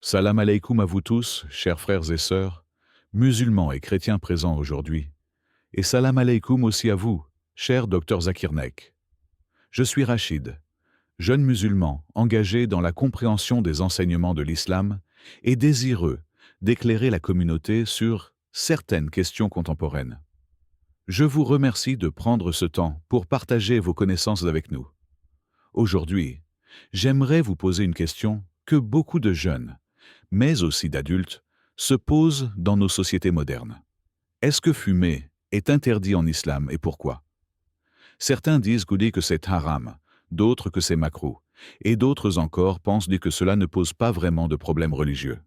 Salam alaikum à vous tous, chers frères et sœurs, musulmans et chrétiens présents aujourd'hui. Et salam alaikum aussi à vous, cher docteur Zakir Naik. Je suis Rachid, jeune musulman engagé dans la compréhension des enseignements de l'islam et désireux d'éclairer la communauté sur certaines questions contemporaines. Je vous remercie de prendre ce temps pour partager vos connaissances avec nous. Aujourd'hui, j'aimerais vous poser une question que beaucoup de jeunes, mais aussi d'adultes, se posent dans nos sociétés modernes. Est-ce que fumer est interdit en islam et pourquoi? Certains disent que c'est haram, d'autres que c'est makruh, et d'autres encore pensent que cela ne pose pas vraiment de problème religieux.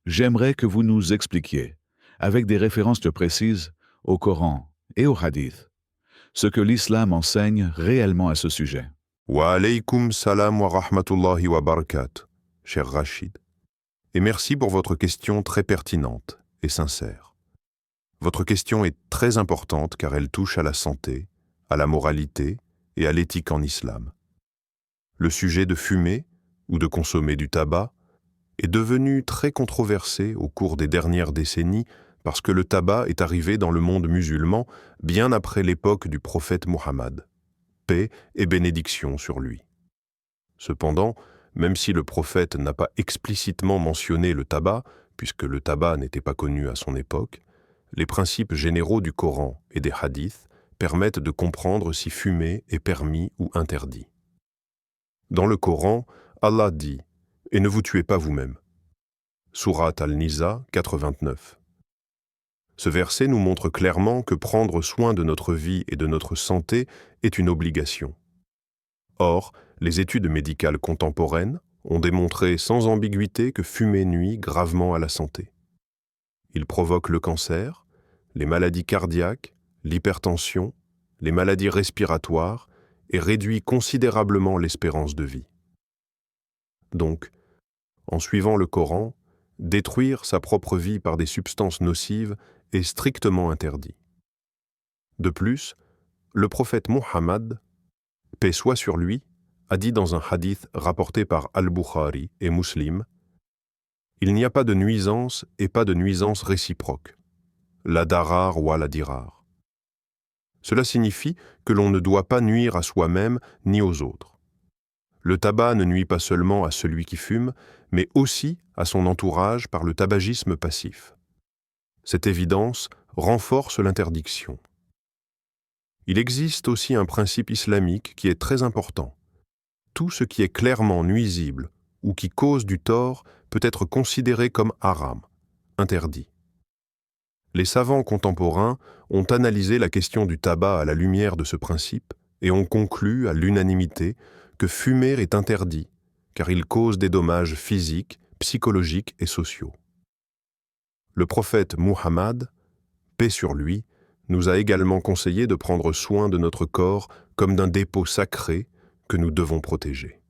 J'aimerais que vous nous expliquiez, avec des références précises au Coran et au Hadith, ce que l'islam enseigne réellement à ce sujet. Wa alaykum salam wa rahmatullahi wa barakatuh, cher Rachid. Et merci pour votre question très pertinente et sincère. Votre question est très importante car elle touche à la santé, à la moralité et à l'éthique en islam. Le sujet de fumer ou de consommer du tabac est devenu très controversé au cours des dernières décennies parce que le tabac est arrivé dans le monde musulman bien après l'époque du prophète Muhammad. Paix et bénédiction sur lui. Cependant, même si le prophète n'a pas explicitement mentionné le tabac, puisque le tabac n'était pas connu à son époque, les principes généraux du Coran et des hadiths permettent de comprendre si fumer est permis ou interdit. Dans le Coran, Allah dit « Et ne vous tuez pas vous-même » Sourate Al-Nisa 89. Ce verset nous montre clairement que prendre soin de notre vie et de notre santé est une obligation. Or, les études médicales contemporaines ont démontré sans ambiguïté que fumer nuit gravement à la santé. Il provoque le cancer, les maladies cardiaques, l'hypertension, les maladies respiratoires et réduit considérablement l'espérance de vie. Donc, en suivant le Coran, détruire sa propre vie par des substances nocives est strictement interdit. De plus, le prophète Muhammad, paix soit sur lui, a dit dans un hadith rapporté par Al-Bukhari et Muslim, « Il n'y a pas de nuisance et pas de nuisance réciproque, la darar ou la dirar. » Cela signifie que l'on ne doit pas nuire à soi-même ni aux autres. Le tabac ne nuit pas seulement à celui qui fume, mais aussi à son entourage par le tabagisme passif. Cette évidence renforce l'interdiction. Il existe aussi un principe islamique qui est très important. Tout ce qui est clairement nuisible ou qui cause du tort peut être considéré comme haram, interdit. Les savants contemporains ont analysé la question du tabac à la lumière de ce principe et ont conclu à l'unanimité que fumer est interdit car il cause des dommages physiques, psychologiques et sociaux. Le prophète Muhammad, paix sur lui, nous a également conseillé de prendre soin de notre corps comme d'un dépôt sacré que nous devons protéger.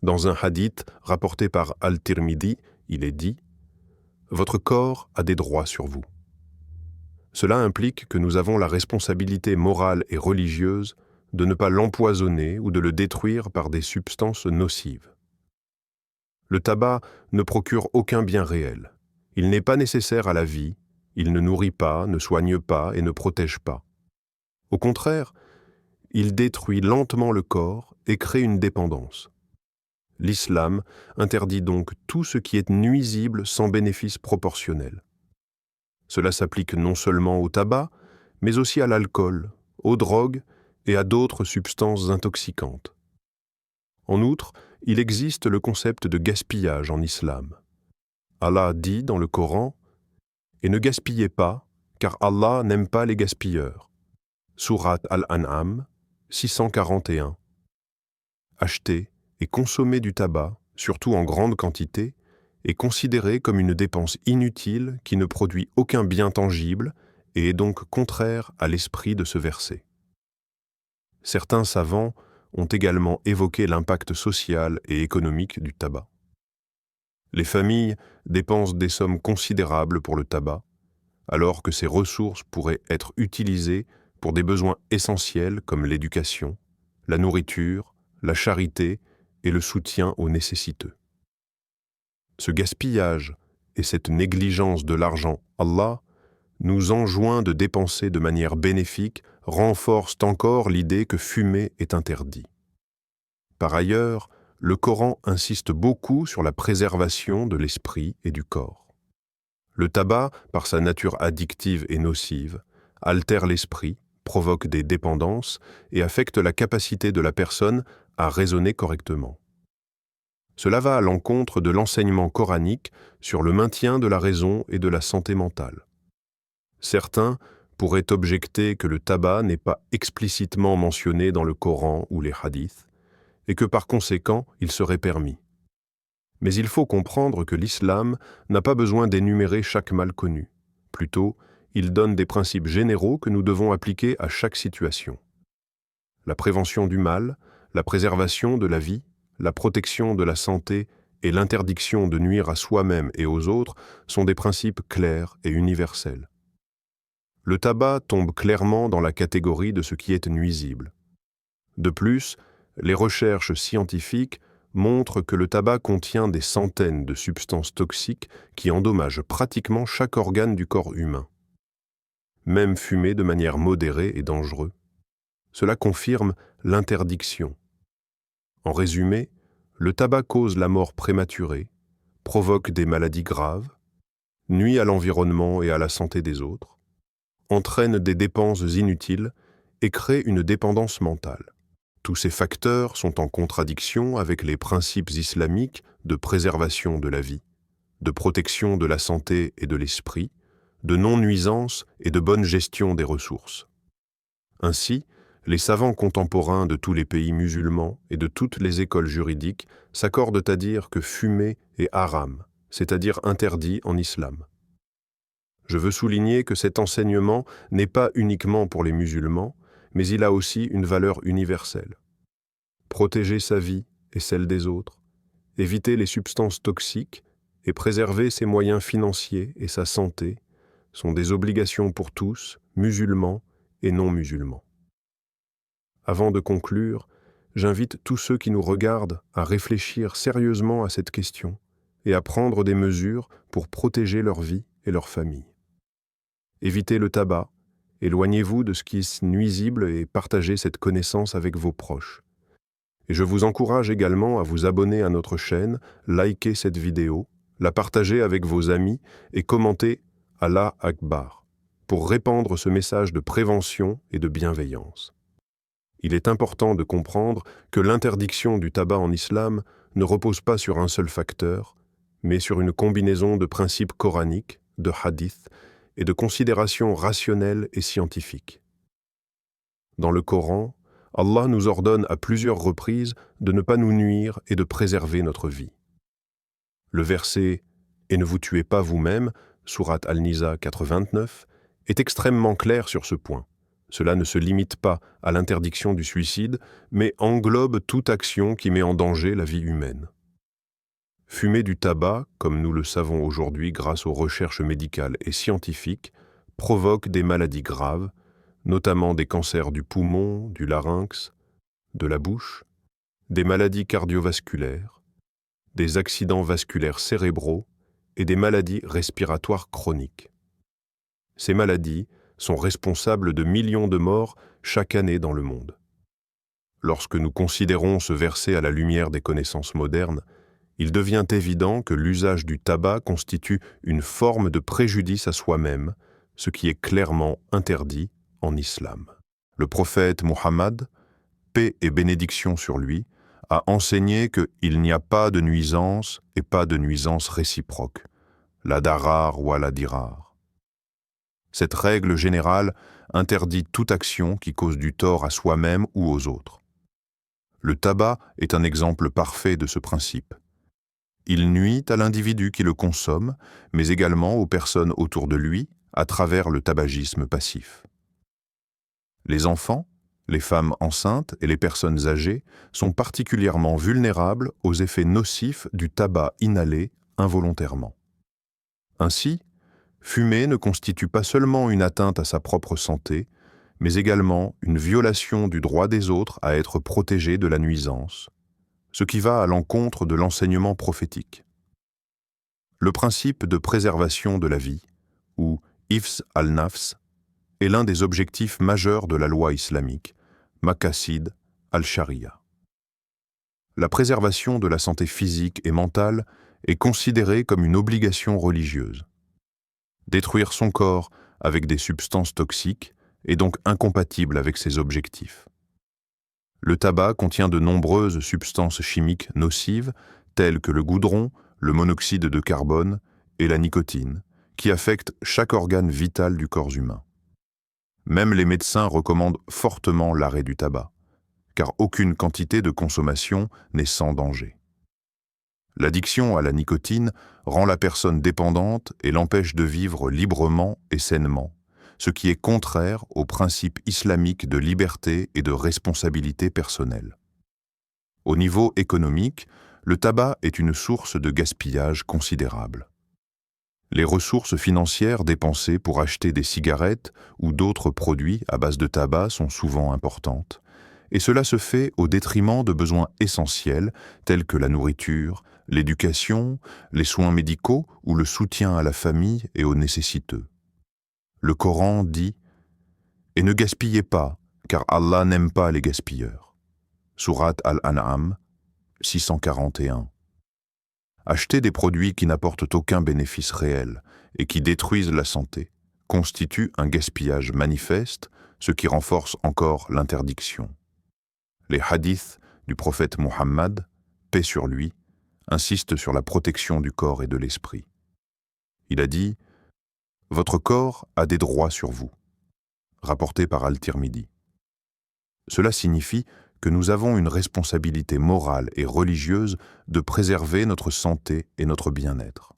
Dans un hadith rapporté par Al-Tirmidhi, il est dit « Votre corps a des droits sur vous ». Cela implique que nous avons la responsabilité morale et religieuse de ne pas l'empoisonner ou de le détruire par des substances nocives. Le tabac ne procure aucun bien réel. Il n'est pas nécessaire à la vie, il ne nourrit pas, ne soigne pas et ne protège pas. Au contraire, il détruit lentement le corps et crée une dépendance. L'islam interdit donc tout ce qui est nuisible sans bénéfice proportionnel. Cela s'applique non seulement au tabac, mais aussi à l'alcool, aux drogues et à d'autres substances intoxicantes. En outre, il existe le concept de gaspillage en islam. Allah dit dans le Coran « Et ne gaspillez pas, car Allah n'aime pas les gaspilleurs. » Sourate Al-An'am 641. Acheter et consommer du tabac, surtout en grande quantité, est considéré comme une dépense inutile qui ne produit aucun bien tangible et est donc contraire à l'esprit de ce verset. Certains savants ont également évoqué l'impact social et économique du tabac. Les familles dépensent des sommes considérables pour le tabac, alors que ces ressources pourraient être utilisées pour des besoins essentiels comme l'éducation, la nourriture, la charité et le soutien aux nécessiteux. Ce gaspillage et cette négligence de l'argent, Allah nous enjoint de dépenser de manière bénéfique, renforcent encore l'idée que fumer est interdit. Par ailleurs, le Coran insiste beaucoup sur la préservation de l'esprit et du corps. Le tabac, par sa nature addictive et nocive, altère l'esprit, provoque des dépendances et affecte la capacité de la personne à raisonner correctement. Cela va à l'encontre de l'enseignement coranique sur le maintien de la raison et de la santé mentale. Certains pourraient objecter que le tabac n'est pas explicitement mentionné dans le Coran ou les hadiths, et que par conséquent il serait permis. Mais il faut comprendre que l'islam n'a pas besoin d'énumérer chaque mal connu. Plutôt, il donne des principes généraux que nous devons appliquer à chaque situation. La prévention du mal, la préservation de la vie, la protection de la santé et l'interdiction de nuire à soi-même et aux autres sont des principes clairs et universels. Le tabac tombe clairement dans la catégorie de ce qui est nuisible. De plus, les recherches scientifiques montrent que le tabac contient des centaines de substances toxiques qui endommagent pratiquement chaque organe du corps humain. Même fumer de manière modérée est dangereux. Cela confirme l'interdiction. En résumé, le tabac cause la mort prématurée, provoque des maladies graves, nuit à l'environnement et à la santé des autres, entraîne des dépenses inutiles et crée une dépendance mentale. Tous ces facteurs sont en contradiction avec les principes islamiques de préservation de la vie, de protection de la santé et de l'esprit, de non-nuisance et de bonne gestion des ressources. Ainsi, les savants contemporains de tous les pays musulmans et de toutes les écoles juridiques s'accordent à dire que fumer est haram, c'est-à-dire interdit en islam. Je veux souligner que cet enseignement n'est pas uniquement pour les musulmans, mais il a aussi une valeur universelle. Protéger sa vie et celle des autres, éviter les substances toxiques et préserver ses moyens financiers et sa santé sont des obligations pour tous, musulmans et non musulmans. Avant de conclure, j'invite tous ceux qui nous regardent à réfléchir sérieusement à cette question et à prendre des mesures pour protéger leur vie et leur famille. Évitez le tabac, éloignez-vous de ce qui est nuisible et partagez cette connaissance avec vos proches. Et je vous encourage également à vous abonner à notre chaîne, liker cette vidéo, la partager avec vos amis et commenter Allah Akbar pour répandre ce message de prévention et de bienveillance. Il est important de comprendre que l'interdiction du tabac en islam ne repose pas sur un seul facteur, mais sur une combinaison de principes coraniques, de hadiths et de considérations rationnelles et scientifiques. Dans le Coran, Allah nous ordonne à plusieurs reprises de ne pas nous nuire et de préserver notre vie. Le verset « Et ne vous tuez pas vous-même » sourate An-Nisa 4:29, est extrêmement clair sur ce point. Cela ne se limite pas à l'interdiction du suicide, mais englobe toute action qui met en danger la vie humaine. Fumer du tabac, comme nous le savons aujourd'hui grâce aux recherches médicales et scientifiques, provoque des maladies graves, notamment des cancers du poumon, du larynx, de la bouche, des maladies cardiovasculaires, des accidents vasculaires cérébraux et des maladies respiratoires chroniques. Ces maladies sont responsables de millions de morts chaque année dans le monde. Lorsque nous considérons ce verset à la lumière des connaissances modernes, il devient évident que l'usage du tabac constitue une forme de préjudice à soi-même, ce qui est clairement interdit en islam. Le prophète Muhammad, paix et bénédiction sur lui, a enseigné qu'il n'y a pas de nuisance et pas de nuisance réciproque, la darar ou la dirar. Cette règle générale interdit toute action qui cause du tort à soi-même ou aux autres. Le tabac est un exemple parfait de ce principe. Il nuit à l'individu qui le consomme, mais également aux personnes autour de lui à travers le tabagisme passif. Les enfants, les femmes enceintes et les personnes âgées sont particulièrement vulnérables aux effets nocifs du tabac inhalé involontairement. Ainsi, fumer ne constitue pas seulement une atteinte à sa propre santé, mais également une violation du droit des autres à être protégés de la nuisance, ce qui va à l'encontre de l'enseignement prophétique. Le principe de préservation de la vie, ou Hifz al-Nafs, est l'un des objectifs majeurs de la loi islamique, Maqasid al-Sharia. La préservation de la santé physique et mentale est considérée comme une obligation religieuse. Détruire son corps avec des substances toxiques est donc incompatible avec ces objectifs. Le tabac contient de nombreuses substances chimiques nocives, telles que le goudron, le monoxyde de carbone et la nicotine, qui affectent chaque organe vital du corps humain. Même les médecins recommandent fortement l'arrêt du tabac, car aucune quantité de consommation n'est sans danger. L'addiction à la nicotine rend la personne dépendante et l'empêche de vivre librement et sainement, ce qui est contraire au principe islamique de liberté et de responsabilité personnelle. Au niveau économique, le tabac est une source de gaspillage considérable. Les ressources financières dépensées pour acheter des cigarettes ou d'autres produits à base de tabac sont souvent importantes, et cela se fait au détriment de besoins essentiels tels que la nourriture, l'éducation, les soins médicaux ou le soutien à la famille et aux nécessiteux. Le Coran dit « Et ne gaspillez pas, car Allah n'aime pas les gaspilleurs » Sourate Al-An'am, 641. Acheter des produits qui n'apportent aucun bénéfice réel et qui détruisent la santé constitue un gaspillage manifeste, ce qui renforce encore l'interdiction. Les hadiths du prophète Muhammad, paix sur lui, insistent sur la protection du corps et de l'esprit. Il a dit « Votre corps a des droits sur vous », rapporté par Al-Tirmidhi. Cela signifie que nous avons une responsabilité morale et religieuse de préserver notre santé et notre bien-être.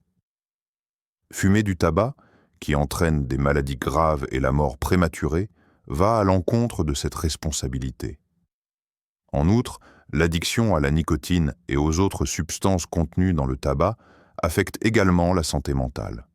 Fumer du tabac, qui entraîne des maladies graves et la mort prématurée, va à l'encontre de cette responsabilité. En outre, l'addiction à la nicotine et aux autres substances contenues dans le tabac affecte également la santé mentale.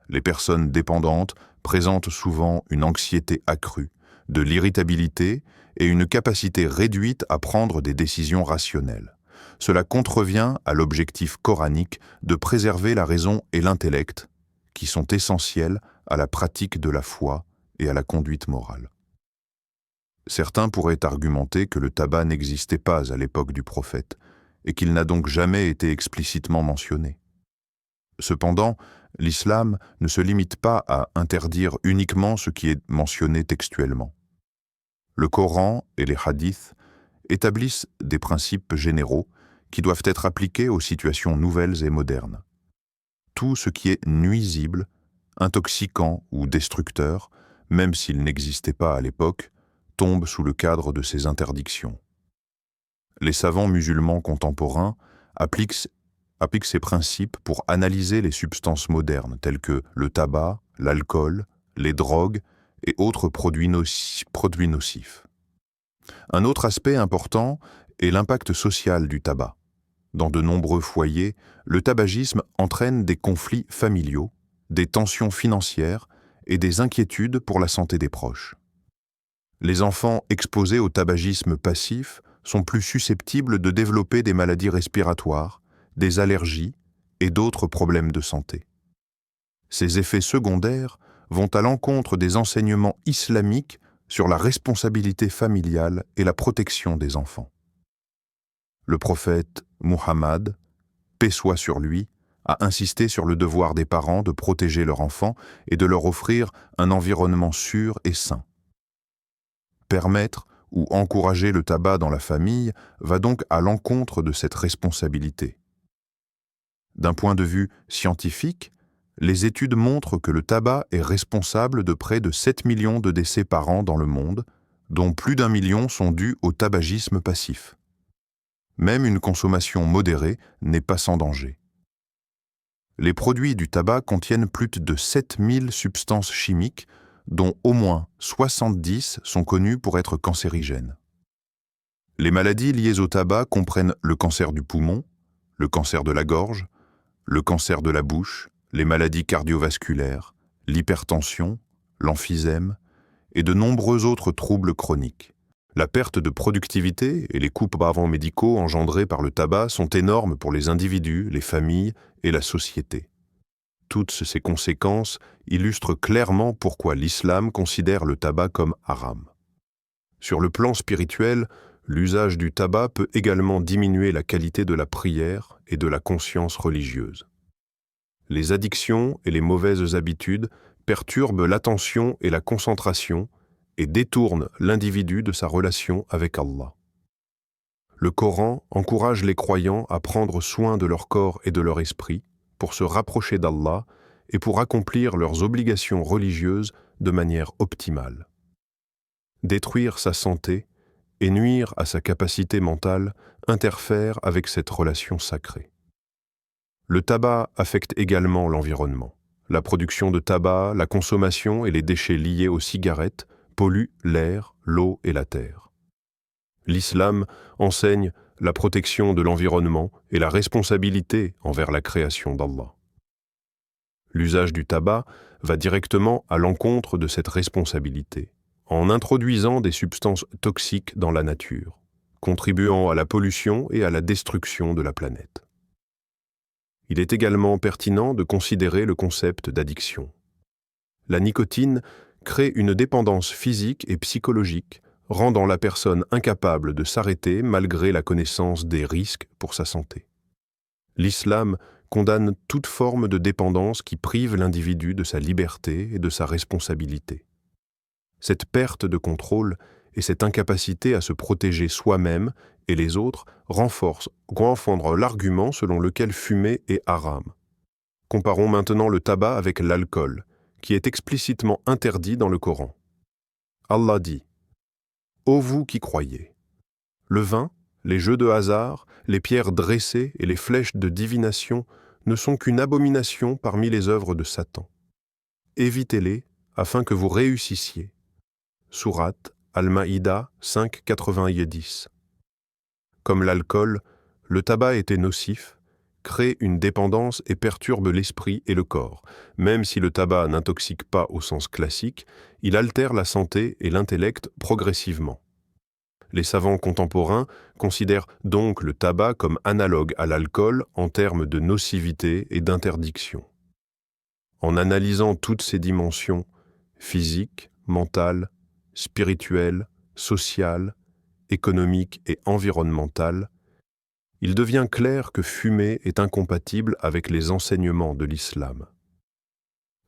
Les personnes dépendantes présentent souvent une anxiété accrue, de l'irritabilité et une capacité réduite à prendre des décisions rationnelles. Cela contrevient à l'objectif coranique de préserver la raison et l'intellect, qui sont essentiels à la pratique de la foi et à la conduite morale. Certains pourraient argumenter que le tabac n'existait pas à l'époque du prophète et qu'il n'a donc jamais été explicitement mentionné. Cependant, l'islam ne se limite pas à interdire uniquement ce qui est mentionné textuellement. Le Coran et les hadiths établissent des principes généraux qui doivent être appliqués aux situations nouvelles et modernes. Tout ce qui est nuisible, intoxicant ou destructeur, même s'il n'existait pas à l'époque, tombe sous le cadre de ces interdictions. Les savants musulmans contemporains appliquent ces principes pour analyser les substances modernes telles que le tabac, l'alcool, les drogues et autres produits nocifs. Un autre aspect important est l'impact social du tabac. Dans de nombreux foyers, le tabagisme entraîne des conflits familiaux, des tensions financières et des inquiétudes pour la santé des proches. Les enfants exposés au tabagisme passif sont plus susceptibles de développer des maladies respiratoires, des allergies et d'autres problèmes de santé. Ces effets secondaires vont à l'encontre des enseignements islamiques sur la responsabilité familiale et la protection des enfants. Le prophète Muhammad, paix soit sur lui, a insisté sur le devoir des parents de protéger leurs enfants et de leur offrir un environnement sûr et sain. Permettre ou encourager le tabac dans la famille va donc à l'encontre de cette responsabilité. D'un point de vue scientifique, les études montrent que le tabac est responsable de près de 7 millions de décès par an dans le monde, dont plus d'1 million sont dus au tabagisme passif. Même une consommation modérée n'est pas sans danger. Les produits du tabac contiennent plus de 7000 substances chimiques, dont au moins 70 sont connues pour être cancérigènes. Les maladies liées au tabac comprennent le cancer du poumon, le cancer de la gorge, le cancer de la bouche, les maladies cardiovasculaires, l'hypertension, l'emphysème et de nombreux autres troubles chroniques. La perte de productivité et les coûts auparavant médicaux engendrés par le tabac sont énormes pour les individus, les familles et la société. Toutes ces conséquences illustrent clairement pourquoi l'islam considère le tabac comme haram. Sur le plan spirituel, l'usage du tabac peut également diminuer la qualité de la prière et de la conscience religieuse. Les addictions et les mauvaises habitudes perturbent l'attention et la concentration et détournent l'individu de sa relation avec Allah. Le Coran encourage les croyants à prendre soin de leur corps et de leur esprit pour se rapprocher d'Allah et pour accomplir leurs obligations religieuses de manière optimale. Détruire sa santé et nuire à sa capacité mentale interfèrent avec cette relation sacrée. Le tabac affecte également l'environnement. La production de tabac, la consommation et les déchets liés aux cigarettes polluent l'air, l'eau et la terre. L'islam enseigne la protection de l'environnement et la responsabilité envers la création d'Allah. L'usage du tabac va directement à l'encontre de cette responsabilité, en introduisant des substances toxiques dans la nature, contribuant à la pollution et à la destruction de la planète. Il est également pertinent de considérer le concept d'addiction. La nicotine crée une dépendance physique et psychologique, rendant la personne incapable de s'arrêter malgré la connaissance des risques pour sa santé. L'islam condamne toute forme de dépendance qui prive l'individu de sa liberté et de sa responsabilité. Cette perte de contrôle et cette incapacité à se protéger soi-même et les autres renforcent l'argument selon lequel fumer est haram. Comparons maintenant le tabac avec l'alcool, qui est explicitement interdit dans le Coran. Allah dit « Ô vous qui croyez, le vin, les jeux de hasard, les pierres dressées et les flèches de divination ne sont qu'une abomination parmi les œuvres de Satan. Évitez-les afin que vous réussissiez. » Sourate Al-Maïda 5, 90. Comme l'alcool, le tabac était nocif, crée une dépendance et perturbe l'esprit et le corps. Même si le tabac n'intoxique pas au sens classique, il altère la santé et l'intellect progressivement. Les savants contemporains considèrent donc le tabac comme analogue à l'alcool en termes de nocivité et d'interdiction. En analysant toutes ces dimensions, physiques, mentales, spirituelles, sociales, économiques et environnementales, il devient clair que fumer est incompatible avec les enseignements de l'islam.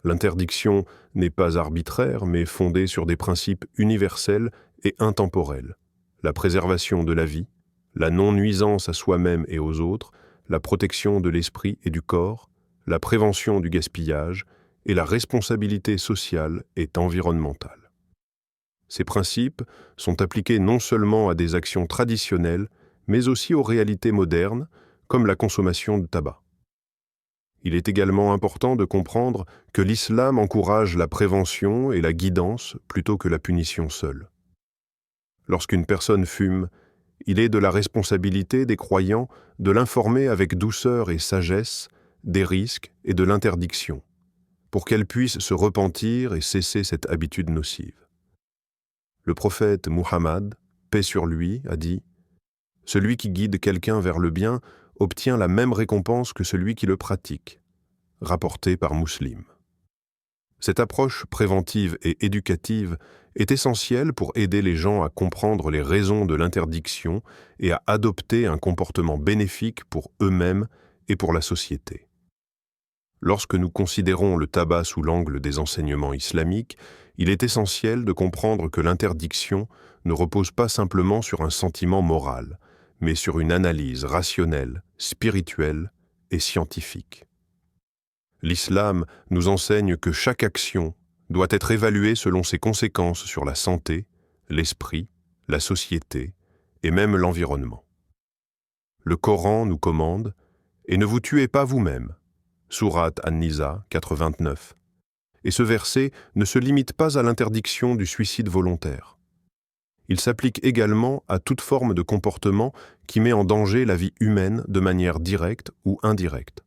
L'interdiction n'est pas arbitraire, mais fondée sur des principes universels et intemporels. La préservation de la vie, la non-nuisance à soi-même et aux autres, la protection de l'esprit et du corps, la prévention du gaspillage et la responsabilité sociale et environnementale. Ces principes sont appliqués non seulement à des actions traditionnelles, mais aussi aux réalités modernes, comme la consommation de tabac. Il est également important de comprendre que l'islam encourage la prévention et la guidance plutôt que la punition seule. Lorsqu'une personne fume, il est de la responsabilité des croyants de l'informer avec douceur et sagesse des risques et de l'interdiction, pour qu'elle puisse se repentir et cesser cette habitude nocive. Le prophète Muhammad, paix sur lui, a dit « Celui qui guide quelqu'un vers le bien obtient la même récompense que celui qui le pratique », rapporté par Muslim. Cette approche préventive et éducative est essentielle pour aider les gens à comprendre les raisons de l'interdiction et à adopter un comportement bénéfique pour eux-mêmes et pour la société. Lorsque nous considérons le tabac sous l'angle des enseignements islamiques, il est essentiel de comprendre que l'interdiction ne repose pas simplement sur un sentiment moral, mais sur une analyse rationnelle, spirituelle et scientifique. L'islam nous enseigne que chaque action doit être évaluée selon ses conséquences sur la santé, l'esprit, la société et même l'environnement. Le Coran nous commande « Et ne vous tuez pas vous-même » Sourate An-Nisa 429. Et ce verset ne se limite pas à l'interdiction du suicide volontaire. Il s'applique également à toute forme de comportement qui met en danger la vie humaine de manière directe ou indirecte.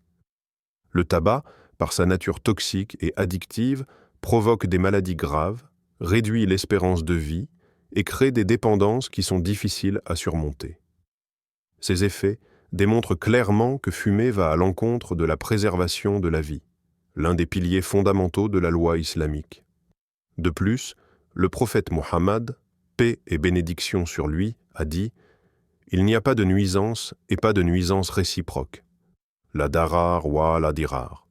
Le tabac, par sa nature toxique et addictive, provoque des maladies graves, réduit l'espérance de vie et crée des dépendances qui sont difficiles à surmonter. Ces effets démontrent clairement que fumer va à l'encontre de la préservation de la vie, l'un des piliers fondamentaux de la loi islamique. De plus, le prophète Mohammed, paix et bénédiction sur lui, a dit « Il n'y a pas de nuisance et pas de nuisance réciproque. La darar wa la dirar ».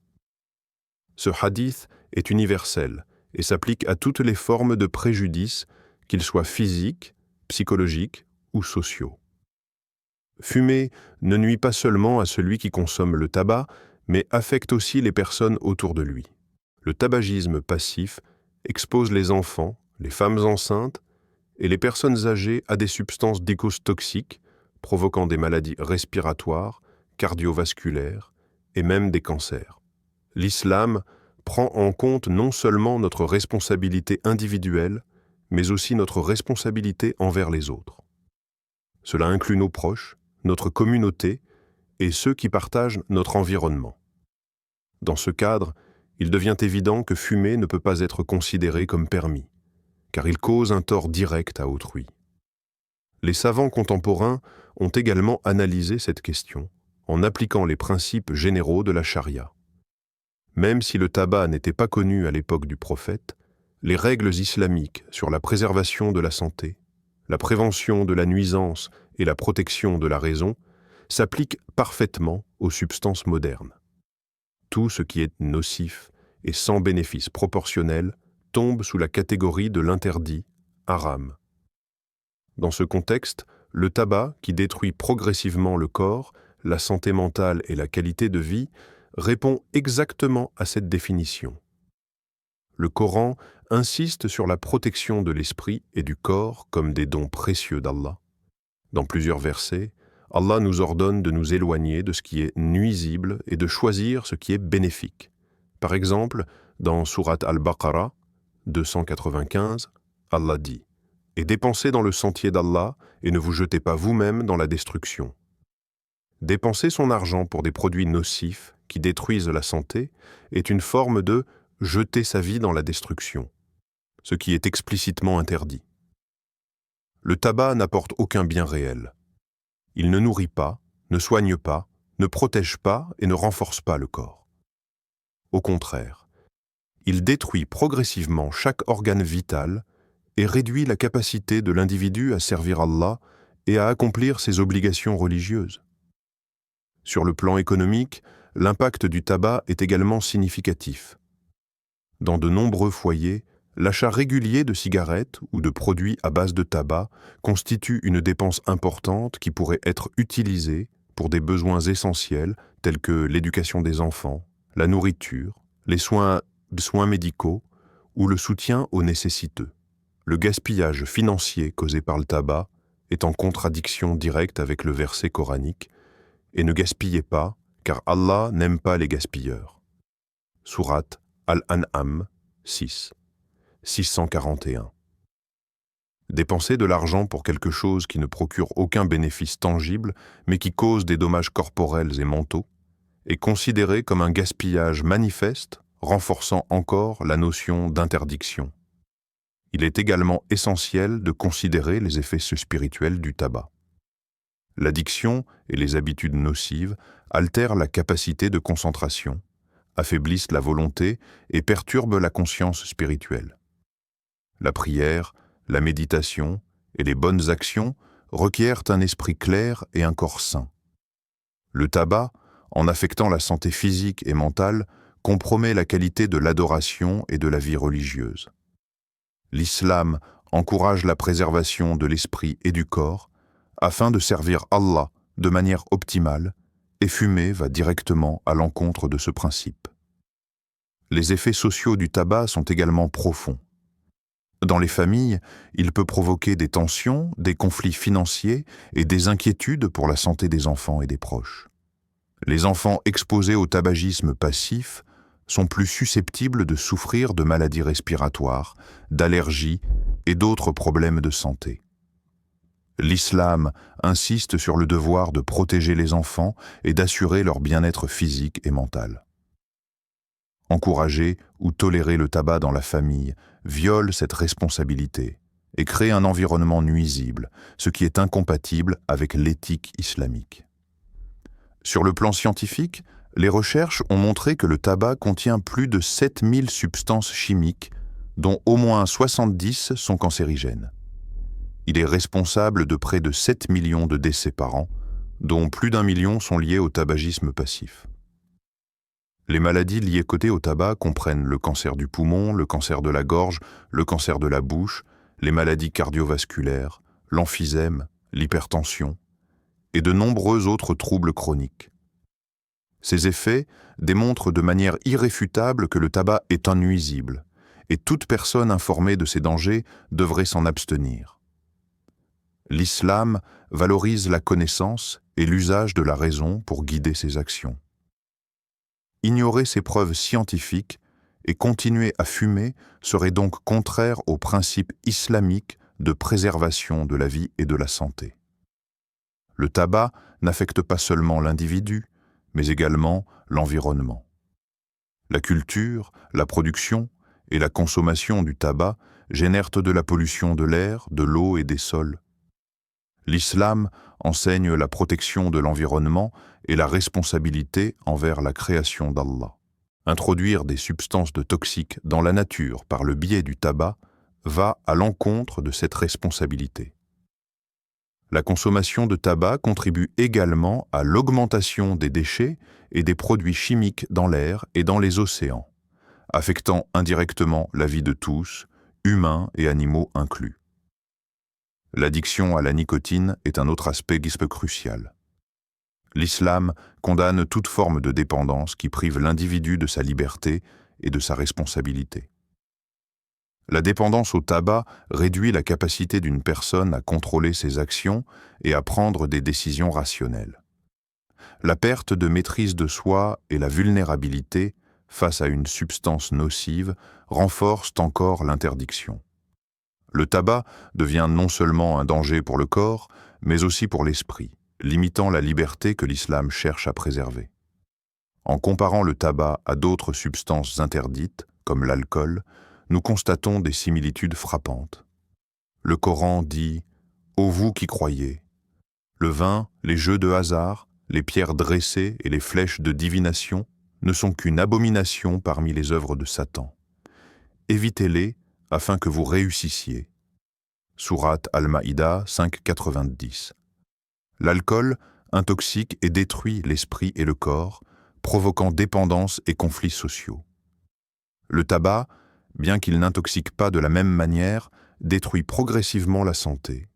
Ce hadith est universel et s'applique à toutes les formes de préjudice, qu'ils soient physiques, psychologiques ou sociaux. Fumer ne nuit pas seulement à celui qui consomme le tabac, mais affecte aussi les personnes autour de lui. Le tabagisme passif expose les enfants, les femmes enceintes et les personnes âgées à des substances toxiques, provoquant des maladies respiratoires, cardiovasculaires et même des cancers. L'islam prend en compte non seulement notre responsabilité individuelle, mais aussi notre responsabilité envers les autres. Cela inclut nos proches, notre communauté et ceux qui partagent notre environnement. Dans ce cadre, il devient évident que fumer ne peut pas être considéré comme permis, car il cause un tort direct à autrui. Les savants contemporains ont également analysé cette question en appliquant les principes généraux de la charia. Même si le tabac n'était pas connu à l'époque du prophète, les règles islamiques sur la préservation de la santé, la prévention de la nuisance et la protection de la raison s'appliquent parfaitement aux substances modernes. Tout ce qui est nocif et sans bénéfice proportionnel tombe sous la catégorie de l'interdit, haram. Dans ce contexte, le tabac, qui détruit progressivement le corps, la santé mentale et la qualité de vie, répond exactement à cette définition. Le Coran insiste sur la protection de l'esprit et du corps comme des dons précieux d'Allah. Dans plusieurs versets, Allah nous ordonne de nous éloigner de ce qui est nuisible et de choisir ce qui est bénéfique. Par exemple, dans Sourate Al-Baqarah 295, Allah dit « Et dépensez dans le sentier d'Allah et ne vous jetez pas vous-même dans la destruction. » Dépenser son argent pour des produits nocifs qui détruisent la santé est une forme de « jeter sa vie dans la destruction », ce qui est explicitement interdit. Le tabac n'apporte aucun bien réel. Il ne nourrit pas, ne soigne pas, ne protège pas et ne renforce pas le corps. Au contraire, il détruit progressivement chaque organe vital et réduit la capacité de l'individu à servir Allah et à accomplir ses obligations religieuses. Sur le plan économique, l'impact du tabac est également significatif. Dans de nombreux foyers, l'achat régulier de cigarettes ou de produits à base de tabac constitue une dépense importante qui pourrait être utilisée pour des besoins essentiels tels que l'éducation des enfants, la nourriture, les soins médicaux ou le soutien aux nécessiteux. Le gaspillage financier causé par le tabac est en contradiction directe avec le verset coranique « Et ne gaspillez pas, car Allah n'aime pas les gaspilleurs » Sourate Al-An'am 6, 641. Dépenser de l'argent pour quelque chose qui ne procure aucun bénéfice tangible, mais qui cause des dommages corporels et mentaux, est considéré comme un gaspillage manifeste, renforçant encore la notion d'interdiction. Il est également essentiel de considérer les effets spirituels du tabac. L'addiction et les habitudes nocives altèrent la capacité de concentration, affaiblissent la volonté et perturbent la conscience spirituelle. La prière, la méditation et les bonnes actions requièrent un esprit clair et un corps sain. Le tabac, en affectant la santé physique et mentale, compromet la qualité de l'adoration et de la vie religieuse. L'islam encourage la préservation de l'esprit et du corps afin de servir Allah de manière optimale, et fumer va directement à l'encontre de ce principe. Les effets sociaux du tabac sont également profonds. Dans les familles, il peut provoquer des tensions, des conflits financiers et des inquiétudes pour la santé des enfants et des proches. Les enfants exposés au tabagisme passif sont plus susceptibles de souffrir de maladies respiratoires, d'allergies et d'autres problèmes de santé. L'islam insiste sur le devoir de protéger les enfants et d'assurer leur bien-être physique et mental. Encourager ou tolérer le tabac dans la famille viole cette responsabilité et crée un environnement nuisible, ce qui est incompatible avec l'éthique islamique. Sur le plan scientifique, les recherches ont montré que le tabac contient plus de 7000 substances chimiques, dont au moins 70 sont cancérigènes. Il est responsable de près de 7 millions de décès par an, dont plus d'1 million sont liés au tabagisme passif. Les maladies liées au tabac comprennent le cancer du poumon, le cancer de la gorge, le cancer de la bouche, les maladies cardiovasculaires, l'emphysème, l'hypertension et de nombreux autres troubles chroniques. Ces effets démontrent de manière irréfutable que le tabac est un nuisible et toute personne informée de ces dangers devrait s'en abstenir. L'islam valorise la connaissance et l'usage de la raison pour guider ses actions. Ignorer ces preuves scientifiques et continuer à fumer serait donc contraire aux principes islamiques de préservation de la vie et de la santé. Le tabac n'affecte pas seulement l'individu, mais également l'environnement. La culture, la production et la consommation du tabac génèrent de la pollution de l'air, de l'eau et des sols. L'islam enseigne la protection de l'environnement et la responsabilité envers la création d'Allah. Introduire des substances toxiques dans la nature par le biais du tabac va à l'encontre de cette responsabilité. La consommation de tabac contribue également à l'augmentation des déchets et des produits chimiques dans l'air et dans les océans, affectant indirectement la vie de tous, humains et animaux inclus. L'addiction à la nicotine est un autre aspect crucial. L'islam condamne toute forme de dépendance qui prive l'individu de sa liberté et de sa responsabilité. La dépendance au tabac réduit la capacité d'une personne à contrôler ses actions et à prendre des décisions rationnelles. La perte de maîtrise de soi et la vulnérabilité face à une substance nocive renforcent encore l'interdiction. Le tabac devient non seulement un danger pour le corps, mais aussi pour l'esprit, limitant la liberté que l'islam cherche à préserver. En comparant le tabac à d'autres substances interdites, comme l'alcool, nous constatons des similitudes frappantes. Le Coran dit « Ô vous qui croyez », le vin, les jeux de hasard, les pierres dressées et les flèches de divination ne sont qu'une abomination parmi les œuvres de Satan. Évitez-les afin que vous réussissiez. Sourate Al-Maïda 5,90. L'alcool intoxique et détruit l'esprit et le corps, provoquant dépendance et conflits sociaux. Le tabac, bien qu'il n'intoxique pas de la même manière, détruit progressivement la santé,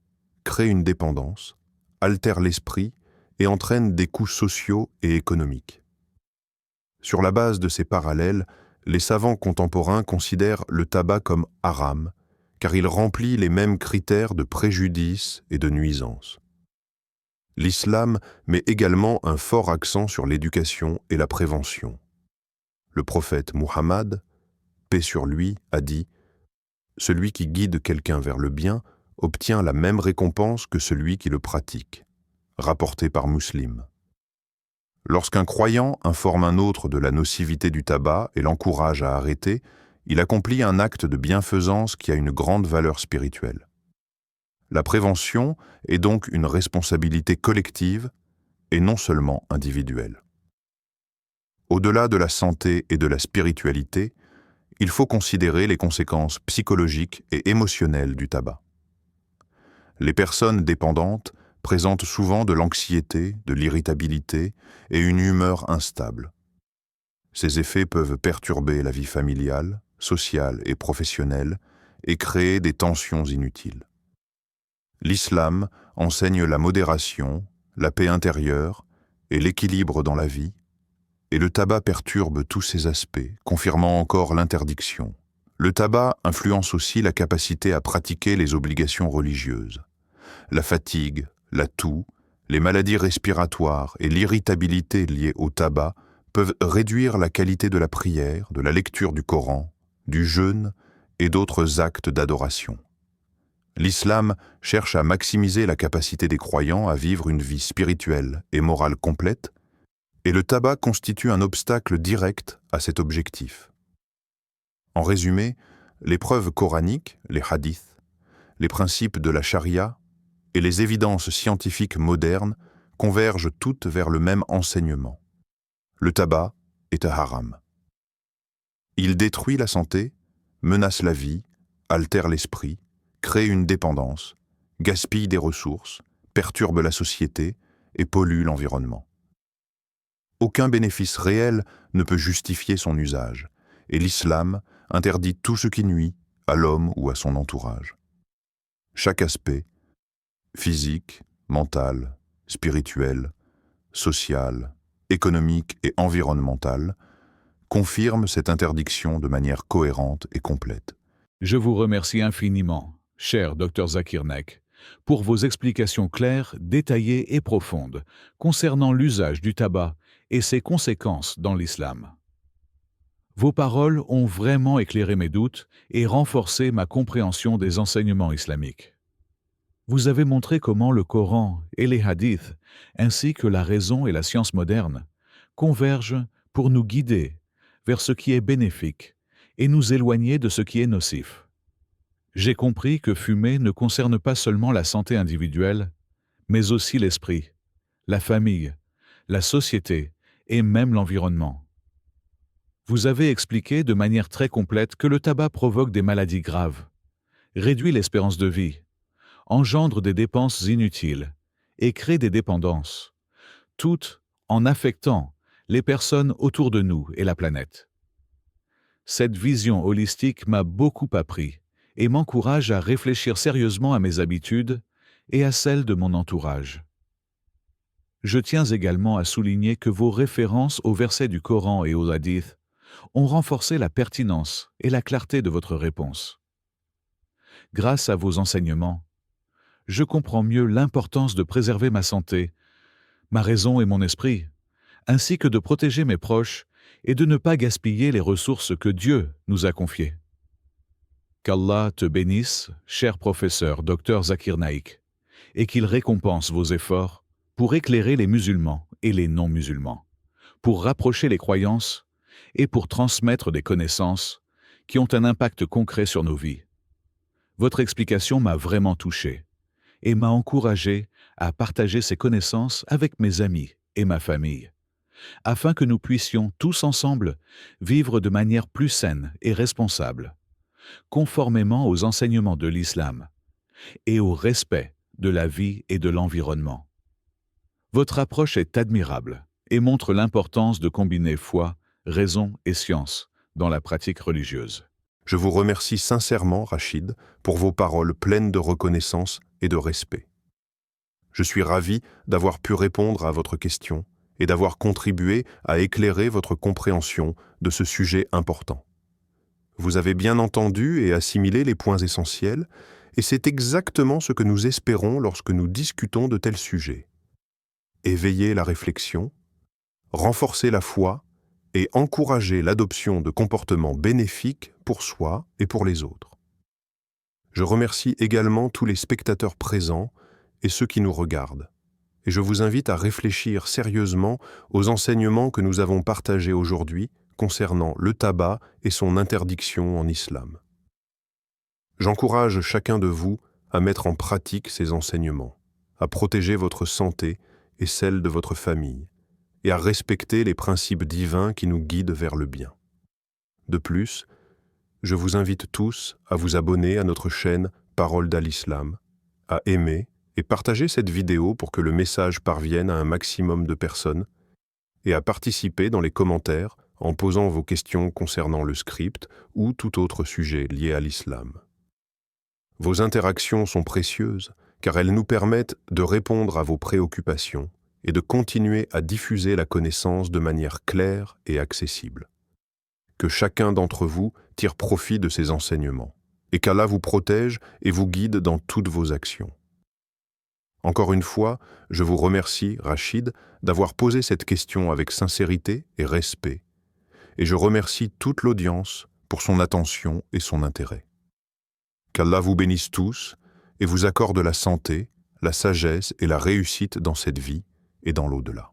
crée une dépendance, altère l'esprit et entraîne des coûts sociaux et économiques. Sur la base de ces parallèles, les savants contemporains considèrent le tabac comme haram, car il remplit les mêmes critères de préjudice et de nuisance. L'islam met également un fort accent sur l'éducation et la prévention. Le prophète Muhammad, paix sur lui, a dit « Celui qui guide quelqu'un vers le bien obtient la même récompense que celui qui le pratique », rapporté par Muslim. Lorsqu'un croyant informe un autre de la nocivité du tabac et l'encourage à arrêter, il accomplit un acte de bienfaisance qui a une grande valeur spirituelle. La prévention est donc une responsabilité collective et non seulement individuelle. Au-delà de la santé et de la spiritualité, il faut considérer les conséquences psychologiques et émotionnelles du tabac. Les personnes dépendantes présentent souvent de l'anxiété, de l'irritabilité et une humeur instable. Ces effets peuvent perturber la vie familiale, sociale et professionnelle et créer des tensions inutiles. L'islam enseigne la modération, la paix intérieure et l'équilibre dans la vie, et le tabac perturbe tous ces aspects, confirmant encore l'interdiction. Le tabac influence aussi la capacité à pratiquer les obligations religieuses. La fatigue, la toux, les maladies respiratoires et l'irritabilité liées au tabac peuvent réduire la qualité de la prière, de la lecture du Coran, du jeûne et d'autres actes d'adoration. L'islam cherche à maximiser la capacité des croyants à vivre une vie spirituelle et morale complète, et le tabac constitue un obstacle direct à cet objectif. En résumé, les preuves coraniques, les hadiths, les principes de la charia et les évidences scientifiques modernes convergent toutes vers le même enseignement. Le tabac est un haram. Il détruit la santé, menace la vie, altère l'esprit, crée une dépendance, gaspille des ressources, perturbe la société et pollue l'environnement. Aucun bénéfice réel ne peut justifier son usage, et l'islam interdit tout ce qui nuit à l'homme ou à son entourage. Chaque aspect, physique, mental, spirituel, social, économique et environnemental, confirme cette interdiction de manière cohérente et complète. Je vous remercie infiniment, cher Dr Zakir Naik, pour vos explications claires, détaillées et profondes concernant l'usage du tabac et ses conséquences dans l'islam. Vos paroles ont vraiment éclairé mes doutes et renforcé ma compréhension des enseignements islamiques. Vous avez montré comment le Coran et les hadiths, ainsi que la raison et la science moderne, convergent pour nous guider vers ce qui est bénéfique et nous éloigner de ce qui est nocif. J'ai compris que fumer ne concerne pas seulement la santé individuelle, mais aussi l'esprit, la famille, la société et même l'environnement. Vous avez expliqué de manière très complète que le tabac provoque des maladies graves, réduit l'espérance de vie, engendre des dépenses inutiles et crée des dépendances, toutes en affectant les personnes autour de nous et la planète. Cette vision holistique m'a beaucoup appris et m'encourage à réfléchir sérieusement à mes habitudes et à celles de mon entourage. Je tiens également à souligner que vos références aux versets du Coran et aux hadiths ont renforcé la pertinence et la clarté de votre réponse. Grâce à vos enseignements, je comprends mieux l'importance de préserver ma santé, ma raison et mon esprit, ainsi que de protéger mes proches et de ne pas gaspiller les ressources que Dieu nous a confiées. Qu'Allah te bénisse, cher professeur Dr Zakir Naik, et qu'il récompense vos efforts pour éclairer les musulmans et les non-musulmans, pour rapprocher les croyances et pour transmettre des connaissances qui ont un impact concret sur nos vies. Votre explication m'a vraiment touché et m'a encouragé à partager ces connaissances avec mes amis et ma famille, afin que nous puissions tous ensemble vivre de manière plus saine et responsable, conformément aux enseignements de l'islam et au respect de la vie et de l'environnement. Votre approche est admirable et montre l'importance de combiner foi, raison et science dans la pratique religieuse. Je vous remercie sincèrement, Rachid, pour vos paroles pleines de reconnaissance et de respect. Je suis ravi d'avoir pu répondre à votre question et d'avoir contribué à éclairer votre compréhension de ce sujet important. Vous avez bien entendu et assimilé les points essentiels, et c'est exactement ce que nous espérons lorsque nous discutons de tels sujets. Éveiller la réflexion, renforcer la foi et encourager l'adoption de comportements bénéfiques pour soi et pour les autres. Je remercie également tous les spectateurs présents et ceux qui nous regardent, et je vous invite à réfléchir sérieusement aux enseignements que nous avons partagés aujourd'hui concernant le tabac et son interdiction en islam. J'encourage chacun de vous à mettre en pratique ces enseignements, à protéger votre santé et celle de votre famille, et à respecter les principes divins qui nous guident vers le bien. De plus, je vous invite tous à vous abonner à notre chaîne Parole d'Al-Islam, à aimer et partager cette vidéo pour que le message parvienne à un maximum de personnes, et à participer dans les commentaires en posant vos questions concernant le script ou tout autre sujet lié à l'islam. Vos interactions sont précieuses car elles nous permettent de répondre à vos préoccupations et de continuer à diffuser la connaissance de manière claire et accessible. Que chacun d'entre vous tire profit de ces enseignements, et qu'Allah vous protège et vous guide dans toutes vos actions. Encore une fois, je vous remercie, Rachid, d'avoir posé cette question avec sincérité et respect, et je remercie toute l'audience pour son attention et son intérêt. Qu'Allah vous bénisse tous et vous accorde la santé, la sagesse et la réussite dans cette vie et dans l'au-delà.